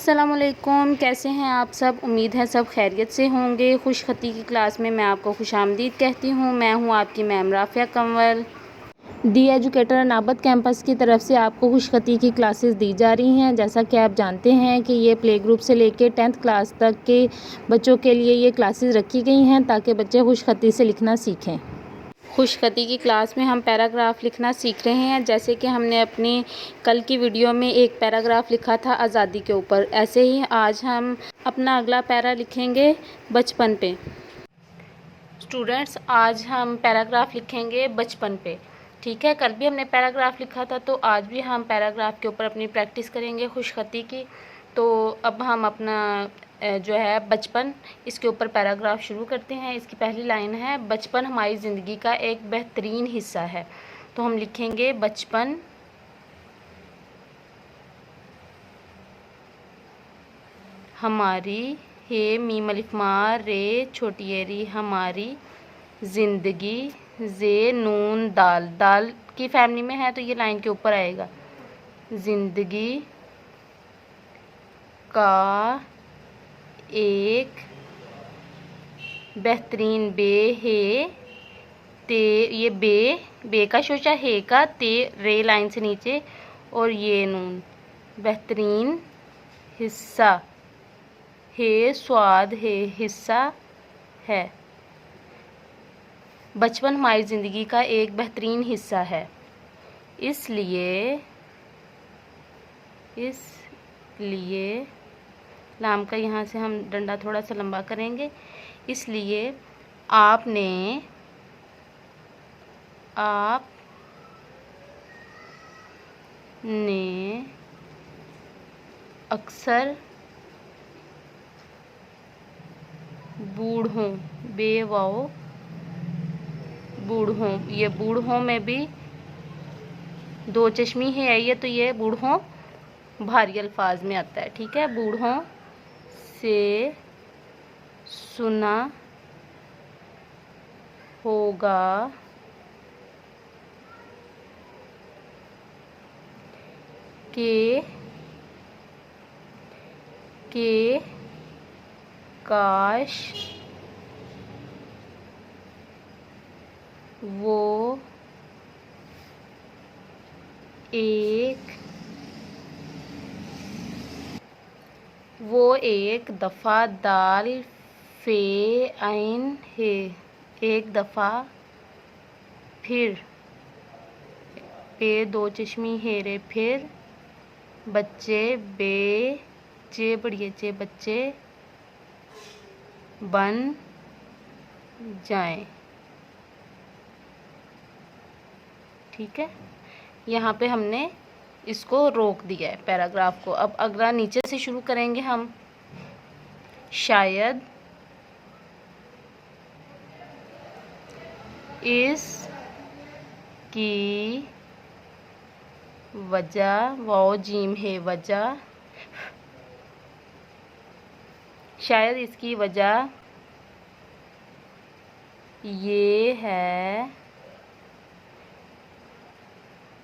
अस्सलामुअलैकुम, कैसे हैं आप सब। उम्मीद है सब खैरियत से होंगे। खुशखती की क्लास में मैं आपको खुशामदीद कहती हूँ। मैं हूँ आपकी मैम राफ़िया कंवल। दी एजुकेटर अनाबत कैंपस की तरफ से आपको खुशखती की क्लासेस दी जा रही हैं। जैसा कि आप जानते हैं कि ये प्ले ग्रुप से लेके 10th क्लास तक के बच्चों के लिए ये क्लासेस रखी गई हैं ताकि बच्चे खुशखती से लिखना सीखें। खुशखती की क्लास में हम पैराग्राफ लिखना सीख रहे हैं। जैसे कि हमने अपनी कल की वीडियो में एक पैराग्राफ लिखा था आज़ादी के ऊपर, ऐसे ही आज हम अपना अगला पैरा लिखेंगे बचपन पे। स्टूडेंट्स, आज हम पैराग्राफ लिखेंगे बचपन पे। ठीक है, कल भी हमने पैराग्राफ लिखा था तो आज भी हम पैराग्राफ के ऊपर अपनी प्रैक्टिस करेंगे खुशखती की। तो अब हम अपना जो है बचपन, इसके ऊपर पैराग्राफ शुरू करते हैं। इसकी पहली लाइन है, बचपन हमारी ज़िंदगी का एक बेहतरीन हिस्सा है। तो हम लिखेंगे बचपन हमारी, हे मीम अलिफ मार रे छोटी एरी हमारी ज़िंदगी, जे नून दाल, दाल की फैमिली में है तो ये लाइन के ऊपर आएगा। ज़िंदगी का एक बेहतरीन, बे हे ते, ये बे का शोशा, हे का ते, रे लाइन से नीचे और ये नून, बेहतरीन हिस्सा, हे स्वाद है हिस्सा है। बचपन हमारी ज़िंदगी का एक बेहतरीन हिस्सा है, इसलिए लाम का यहाँ से हम डंडा थोड़ा सा लंबा करेंगे। इसलिए आपने अक्सर बूढ़ों, बेवाओ बूढ़ों, ये बूढ़ों में भी दो चश्मी है ये, तो ये बूढ़ों भारी अल्फाज में आता है। ठीक है, बूढ़ों से सुना होगा के काश वो एक दफ़ा दाल फे आइन है, एक दफ़ा फिर, पे दो चश्मी हेरे फिर, बच्चे चे बड़िए चे बच्चे बन जाएं। ठीक है, यहाँ पे हमने इसको रोक दिया है पैराग्राफ को। अब अगला नीचे से शुरू करेंगे हम। शायद इसकी वजह, वाओ जीम है वजह, शायद इसकी वजह ये है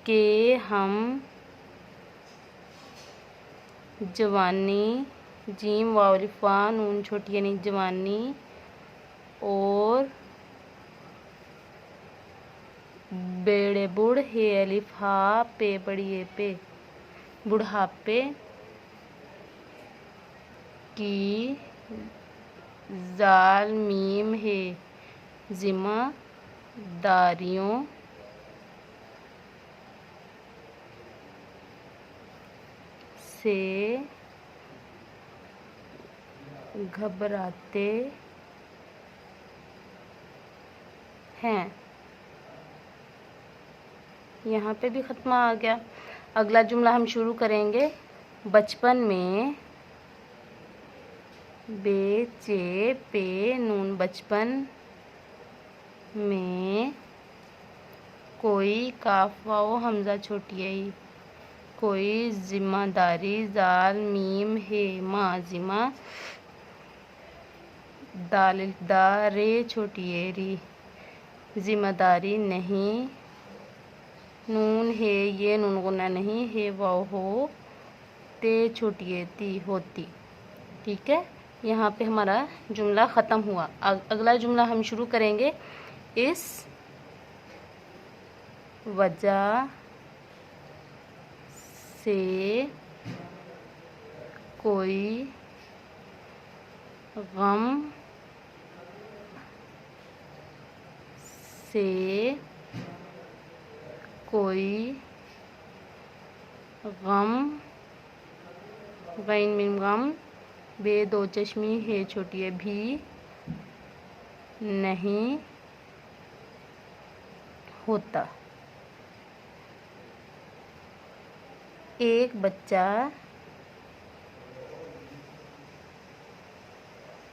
कि हम जवानी, जीम वाव अलिफा नून छोटी यानी जवानी, और बेड़े बुढ़ हे अलिफ हा पे बड़िए पे, बुढ़ापे की जाल मीम है जिम्मेदारियों से घबराते हैं। यहाँ पे भी ख़त्म आ गया। अगला जुमला हम शुरू करेंगे। बचपन में, बेचे पे नून, बचपन में कोई, काफ वाओ हमज़ा छोटी आई, कोई जिम्मेदारी, जाल मीम है माँ, जिम्मा दाल दारे छोटी एरी, जिम्मेदारी नहीं, नून है ये नून गुना नहीं है, वाओ हो ते छोटी ए ती होती। ठीक है, यहाँ पे हमारा जुमला ख़त्म हुआ। अगला जुमला हम शुरू करेंगे। इस वजह से कोई गम से कोई गम, गैन मीम गम, बे दो चश्मी है छोटी है भी नहीं होता। एक बच्चा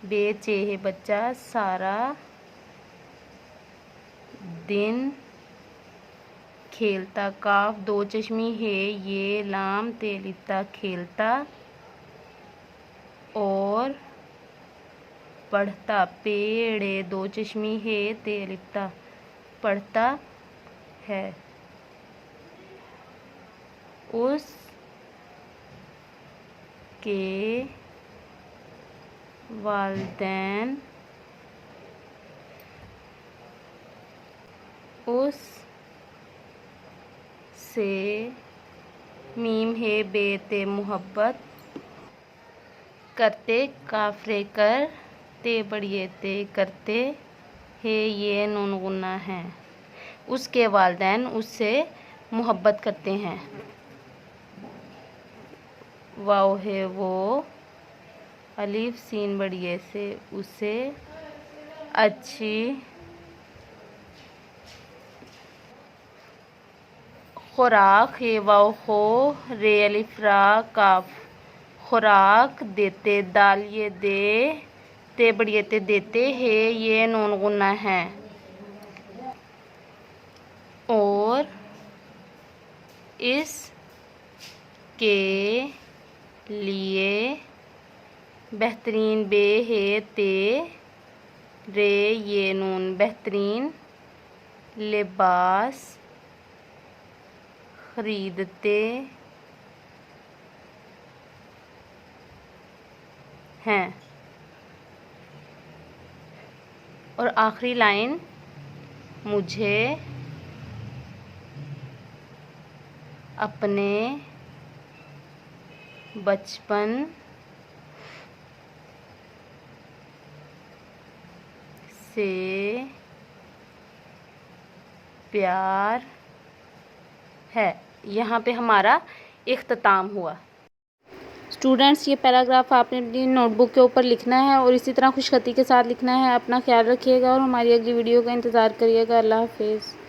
बेचे है बच्चा सारा दिन खेलता। काफ दो चश्मी है ये लाम ते लिप्ता खेलता और पढ़ता। पेड़े दो चश्मी है ते लिप्ता पढ़ता है। उस के वालिदैन उस से मीम है बेते मोहब्बत करते। काफरे कर ते बड़िए ते करते है ये नून गुन्ना है। उसके वालिदैन उससे मोहब्बत करते हैं। वाव है वो, अलिफ सीन बड़िए से उसे अच्छी खुराक है। वाव खो रे अलिफ रा काफ खुराक देते। दाल ये दे ते बड़िए ते देते है ये नून गुन्ना है। और इस के लिए बेहतरीन बे है ते रे ये नून बेहतरीन लिबास खरीदते हैं। और आखिरी लाइन, मुझे अपने बचपन से प्यार है। यहाँ पे हमारा इख्तिताम हुआ। स्टूडेंट्स, ये पैराग्राफ आपने अपनी नोटबुक के ऊपर लिखना है और इसी तरह खुशखती के साथ लिखना है। अपना ख्याल रखिएगा और हमारी अगली वीडियो का इंतज़ार करिएगा। अल्लाह हाफिज़।